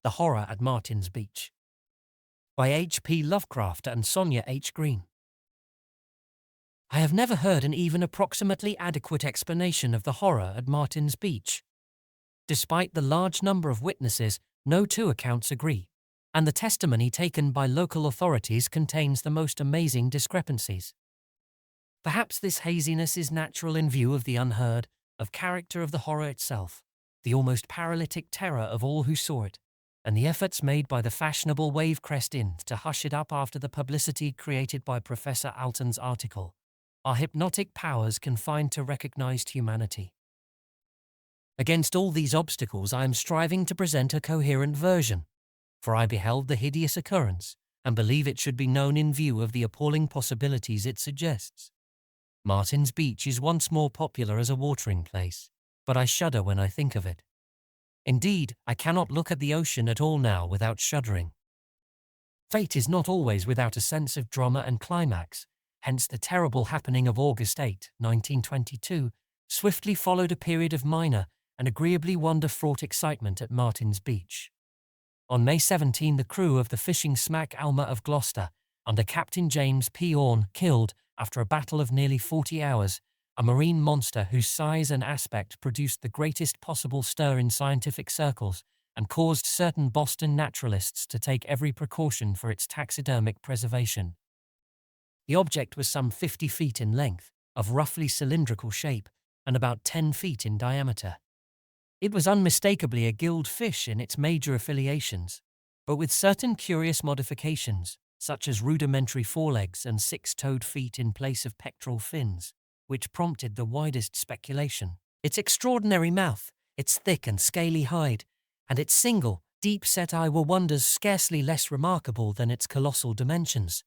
The Horror at Martin's Beach, by H.P. Lovecraft and Sonia H. Greene. I have never heard an even approximately adequate explanation of the horror at Martin's Beach. Despite the large number of witnesses, no two accounts agree, and the testimony taken by local authorities contains the most amazing discrepancies. Perhaps this haziness is natural in view of the unheard of character of the horror itself, the almost paralytic terror of all who saw it, and the efforts made by the fashionable Wavecrest Inn to hush it up after the publicity created by Professor Alton's article, are hypnotic powers confined to recognized humanity. Against all these obstacles, I am striving to present a coherent version, for I beheld the hideous occurrence and believe it should be known in view of the appalling possibilities it suggests. Martin's Beach is once more popular as a watering place, but I shudder when I think of it. Indeed, I cannot look at the ocean at all now without shuddering. Fate is not always without a sense of drama and climax, hence the terrible happening of August 8, 1922, swiftly followed a period of minor and agreeably wonder-fraught excitement at Martin's Beach. On May 17, the crew of the fishing smack Alma of Gloucester, under Captain James P. Orne, killed, after a battle of nearly 40 hours, a marine monster whose size and aspect produced the greatest possible stir in scientific circles and caused certain Boston naturalists to take every precaution for its taxidermic preservation. The object was some 50 feet in length, of roughly cylindrical shape, and about 10 feet in diameter. It was unmistakably a gilled fish in its major affiliations, but with certain curious modifications, such as rudimentary forelegs and 6-toed feet in place of pectoral fins, which prompted the widest speculation. Its extraordinary mouth, its thick and scaly hide, and its single, deep-set eye were wonders scarcely less remarkable than its colossal dimensions.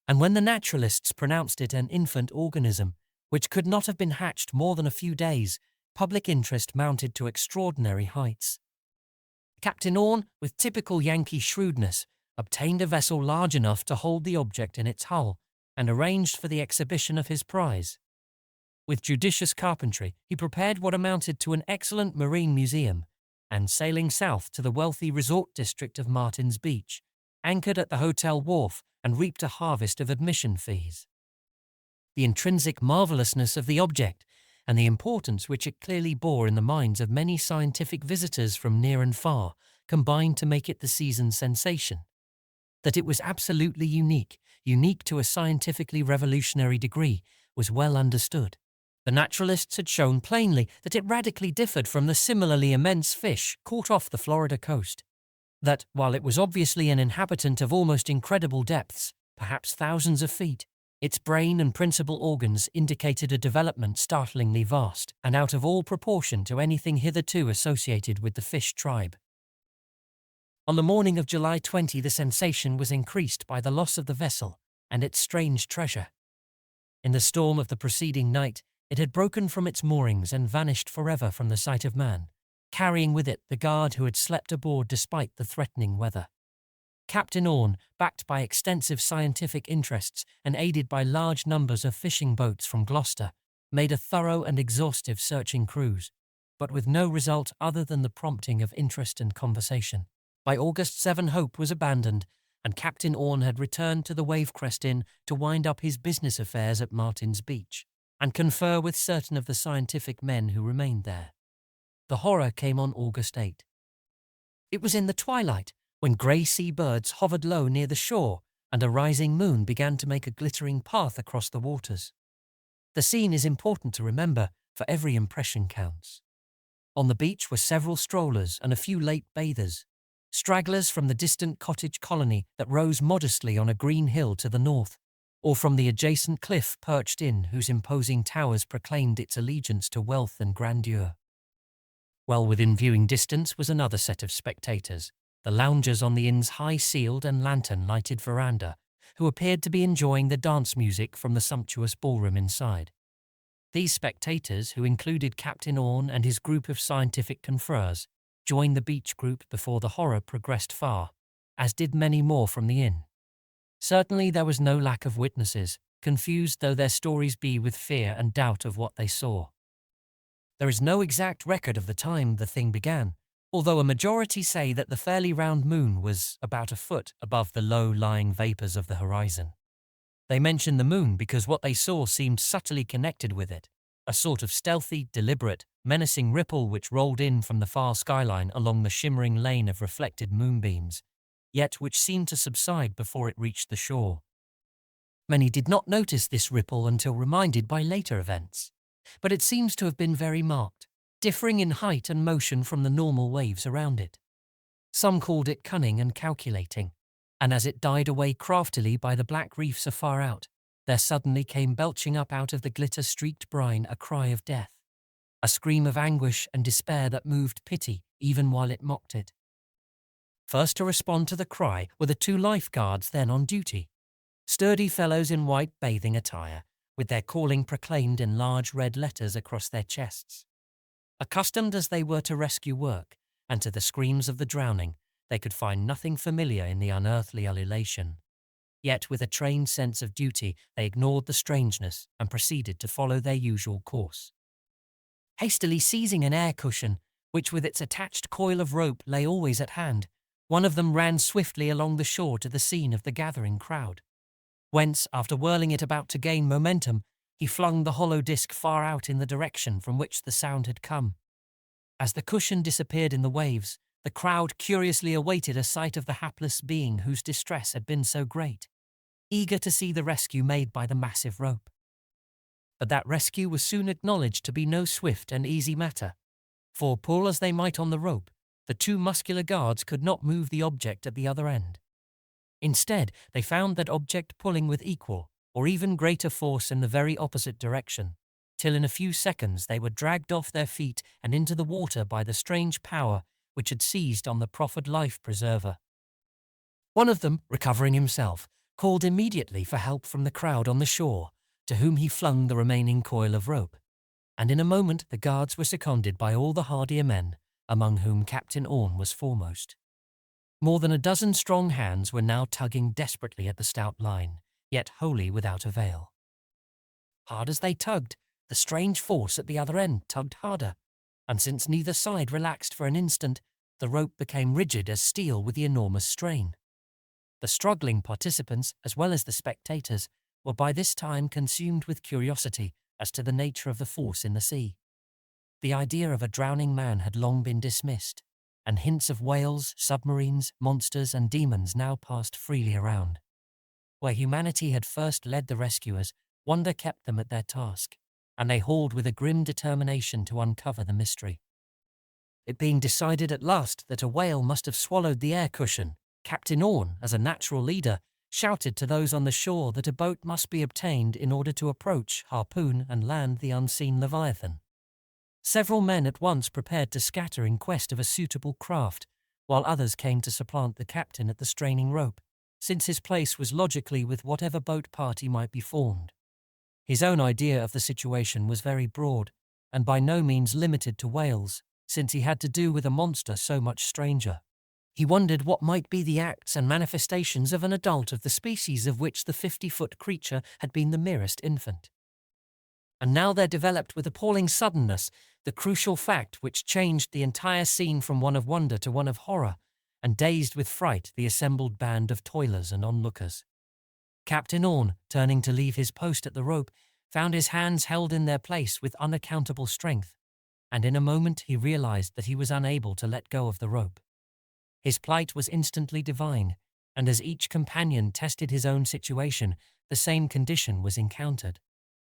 And when the naturalists pronounced it an infant organism, which could not have been hatched more than a few days, public interest mounted to extraordinary heights. Captain Orne, with typical Yankee shrewdness, obtained a vessel large enough to hold the object in its hull and arranged for the exhibition of his prize. With judicious carpentry, he prepared what amounted to an excellent marine museum, and sailing south to the wealthy resort district of Martin's Beach, anchored at the hotel wharf and reaped a harvest of admission fees. The intrinsic marvelousness of the object and the importance which it clearly bore in the minds of many scientific visitors from near and far combined to make it the season's sensation. That it was absolutely unique to a scientifically revolutionary degree, was well understood. The naturalists had shown plainly that it radically differed from the similarly immense fish caught off the Florida coast. That, while it was obviously an inhabitant of almost incredible depths, perhaps thousands of feet, its brain and principal organs indicated a development startlingly vast and out of all proportion to anything hitherto associated with the fish tribe. On the morning of July 20, the sensation was increased by the loss of the vessel and its strange treasure. In the storm of the preceding night, it had broken from its moorings and vanished forever from the sight of man, carrying with it the guard who had slept aboard despite the threatening weather. Captain Orne, backed by extensive scientific interests and aided by large numbers of fishing boats from Gloucester, made a thorough and exhaustive searching cruise, but with no result other than the prompting of interest and conversation. By August 7, hope was abandoned, and Captain Orne had returned to the Wavecrest Inn to wind up his business affairs at Martin's Beach and confer with certain of the scientific men who remained there. The horror came on August 8. It was in the twilight, when grey sea birds hovered low near the shore and a rising moon began to make a glittering path across the waters. The scene is important to remember, for every impression counts. On the beach were several strollers and a few late bathers, stragglers from the distant cottage colony that rose modestly on a green hill to the north, or from the adjacent cliff perched in whose imposing towers proclaimed its allegiance to wealth and grandeur. Well within viewing distance was another set of spectators, the loungers on the inn's high-ceiled and lantern-lighted veranda, who appeared to be enjoying the dance music from the sumptuous ballroom inside. These spectators, who included Captain Orne and his group of scientific confreres, joined the beach group before the horror progressed far, as did many more from the inn. Certainly there was no lack of witnesses, confused though their stories be with fear and doubt of what they saw. There is no exact record of the time the thing began, although a majority say that the fairly round moon was about a foot above the low-lying vapours of the horizon. They mention the moon because what they saw seemed subtly connected with it, a sort of stealthy, deliberate, menacing ripple which rolled in from the far skyline along the shimmering lane of reflected moonbeams, yet which seemed to subside before it reached the shore. Many did not notice this ripple until reminded by later events, but it seems to have been very marked, differing in height and motion from the normal waves around it. Some called it cunning and calculating, and as it died away craftily by the black reefs afar out, there suddenly came belching up out of the glitter-streaked brine a cry of death, a scream of anguish and despair that moved pity even while it mocked it. First to respond to the cry were the two lifeguards then on duty, sturdy fellows in white bathing attire, with their calling proclaimed in large red letters across their chests. Accustomed as they were to rescue work, and to the screams of the drowning, they could find nothing familiar in the unearthly ululation. Yet with a trained sense of duty, they ignored the strangeness and proceeded to follow their usual course. Hastily seizing an air cushion, which with its attached coil of rope lay always at hand, one of them ran swiftly along the shore to the scene of the gathering crowd, whence, after whirling it about to gain momentum, he flung the hollow disc far out in the direction from which the sound had come. As the cushion disappeared in the waves, the crowd curiously awaited a sight of the hapless being whose distress had been so great, eager to see the rescue made by the massive rope. But that rescue was soon acknowledged to be no swift and easy matter, for pull as they might on the rope, the two muscular guards could not move the object at the other end. Instead, they found that object pulling with equal, or even greater force in the very opposite direction, till in a few seconds they were dragged off their feet and into the water by the strange power which had seized on the proffered life-preserver. One of them, recovering himself, called immediately for help from the crowd on the shore, to whom he flung the remaining coil of rope, and in a moment the guards were seconded by all the hardier men, among whom Captain Orne was foremost. More than a dozen strong hands were now tugging desperately at the stout line, yet wholly without avail. Hard as they tugged, the strange force at the other end tugged harder, and since neither side relaxed for an instant, the rope became rigid as steel with the enormous strain. The struggling participants, as well as the spectators, were by this time consumed with curiosity as to the nature of the force in the sea. The idea of a drowning man had long been dismissed, and hints of whales, submarines, monsters, and demons now passed freely around. Where humanity had first led the rescuers, wonder kept them at their task, and they hauled with a grim determination to uncover the mystery. It being decided at last that a whale must have swallowed the air cushion, Captain Orne, as a natural leader, shouted to those on the shore that a boat must be obtained in order to approach, harpoon, and land the unseen Leviathan. Several men at once prepared to scatter in quest of a suitable craft, while others came to supplant the captain at the straining rope, since his place was logically with whatever boat party might be formed. His own idea of the situation was very broad, and by no means limited to whales, since he had to do with a monster so much stranger. He wondered what might be the acts and manifestations of an adult of the species of which the 50-foot creature had been the merest infant. And now there developed with appalling suddenness the crucial fact which changed the entire scene from one of wonder to one of horror, and dazed with fright the assembled band of toilers and onlookers. Captain Orne, turning to leave his post at the rope, found his hands held in their place with unaccountable strength, and in a moment he realized that he was unable to let go of the rope. His plight was instantly divined, and as each companion tested his own situation, the same condition was encountered.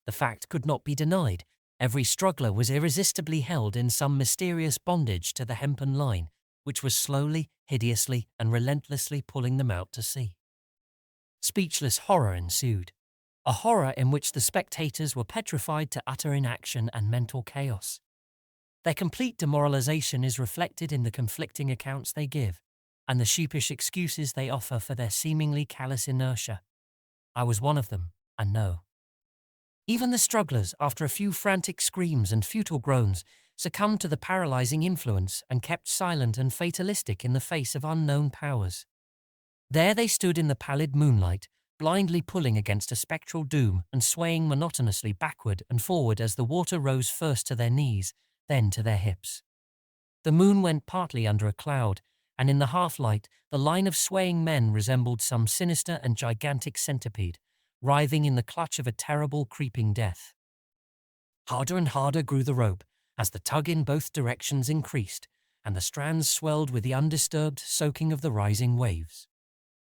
The fact could not be denied. Every struggler was irresistibly held in some mysterious bondage to the hempen line, which was slowly, hideously, and relentlessly pulling them out to sea. Speechless horror ensued, a horror in which the spectators were petrified to utter inaction and mental chaos. Their complete demoralization is reflected in the conflicting accounts they give, and the sheepish excuses they offer for their seemingly callous inertia. I was one of them, and know. Even the strugglers, after a few frantic screams and futile groans, succumbed to the paralyzing influence and kept silent and fatalistic in the face of unknown powers. There they stood in the pallid moonlight, blindly pulling against a spectral doom and swaying monotonously backward and forward as the water rose first to their knees, then to their hips. The moon went partly under a cloud, and in the half-light, the line of swaying men resembled some sinister and gigantic centipede, writhing in the clutch of a terrible creeping death. Harder and harder grew the rope, as the tug in both directions increased, and the strands swelled with the undisturbed soaking of the rising waves.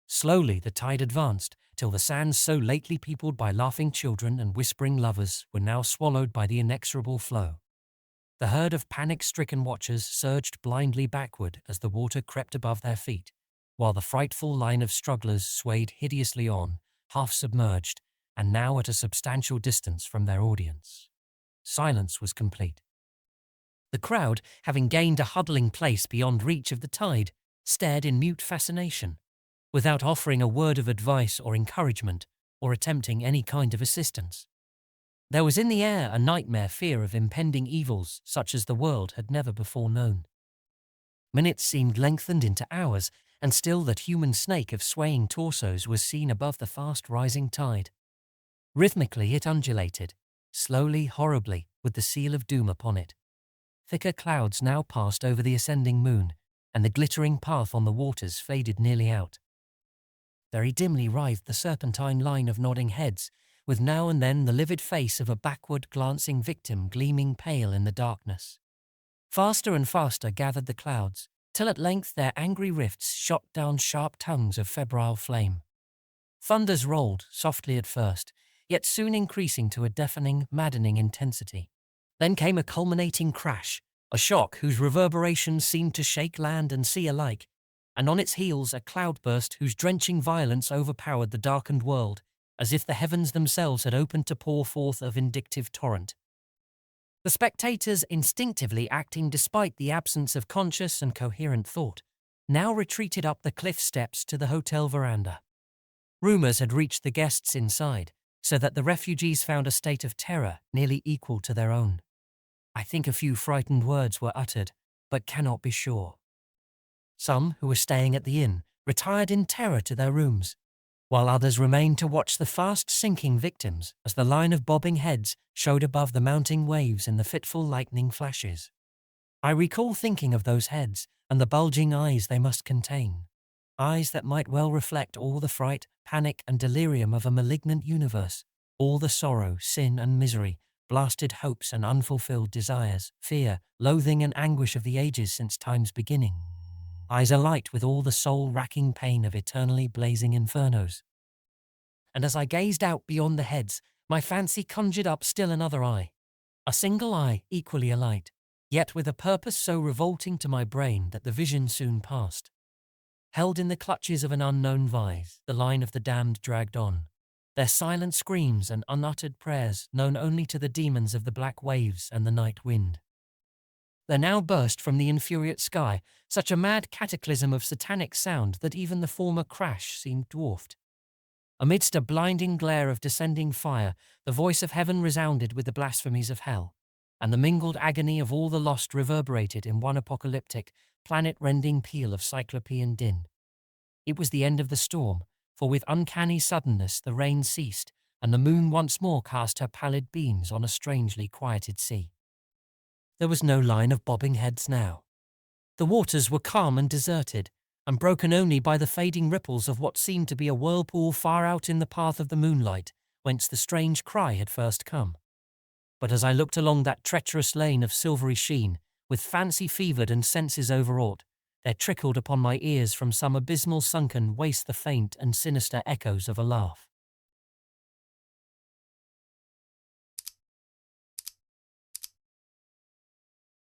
Slowly the tide advanced, till the sands so lately peopled by laughing children and whispering lovers were now swallowed by the inexorable flow. The herd of panic-stricken watchers surged blindly backward as the water crept above their feet, while the frightful line of strugglers swayed hideously on, half submerged, and now at a substantial distance from their audience. Silence was complete. The crowd, having gained a huddling place beyond reach of the tide, stared in mute fascination, without offering a word of advice or encouragement, or attempting any kind of assistance. There was in the air a nightmare fear of impending evils such as the world had never before known. Minutes seemed lengthened into hours, and still that human snake of swaying torsos was seen above the fast-rising tide. Rhythmically it undulated, slowly, horribly, with the seal of doom upon it. Thicker clouds now passed over the ascending moon, and the glittering path on the waters faded nearly out. Very dimly writhed the serpentine line of nodding heads, with now and then the livid face of a backward-glancing victim gleaming pale in the darkness. Faster and faster gathered the clouds, till at length their angry rifts shot down sharp tongues of febrile flame. Thunders rolled, softly at first, yet soon increasing to a deafening, maddening intensity. Then came a culminating crash, a shock whose reverberations seemed to shake land and sea alike, and on its heels a cloudburst whose drenching violence overpowered the darkened world, as if the heavens themselves had opened to pour forth a vindictive torrent. The spectators, instinctively acting despite the absence of conscious and coherent thought, now retreated up the cliff steps to the hotel veranda. Rumors had reached the guests inside, so that the refugees found a state of terror nearly equal to their own. I think a few frightened words were uttered, but cannot be sure. Some, who were staying at the inn, retired in terror to their rooms, while others remained to watch the fast-sinking victims as the line of bobbing heads showed above the mounting waves in the fitful lightning flashes. I recall thinking of those heads and the bulging eyes they must contain, eyes that might well reflect all the fright, panic, and delirium of a malignant universe, all the sorrow, sin, and misery, blasted hopes and unfulfilled desires, fear, loathing, and anguish of the ages since time's beginning. Eyes alight with all the soul-racking pain of eternally blazing infernos. And as I gazed out beyond the heads, my fancy conjured up still another eye, a single eye equally alight, yet with a purpose so revolting to my brain that the vision soon passed. Held in the clutches of an unknown vise, the line of the damned dragged on, their silent screams and unuttered prayers known only to the demons of the black waves and the night wind. There now burst from the infuriate sky such a mad cataclysm of satanic sound that even the former crash seemed dwarfed. Amidst a blinding glare of descending fire, the voice of heaven resounded with the blasphemies of hell, and the mingled agony of all the lost reverberated in one apocalyptic, planet-rending peal of cyclopean din. It was the end of the storm, for with uncanny suddenness the rain ceased, and the moon once more cast her pallid beams on a strangely quieted sea. There was no line of bobbing heads now. The waters were calm and deserted, and broken only by the fading ripples of what seemed to be a whirlpool far out in the path of the moonlight, whence the strange cry had first come. But as I looked along that treacherous lane of silvery sheen, with fancy fevered and senses overwrought, there trickled upon my ears from some abysmal sunken waste the faint and sinister echoes of a laugh.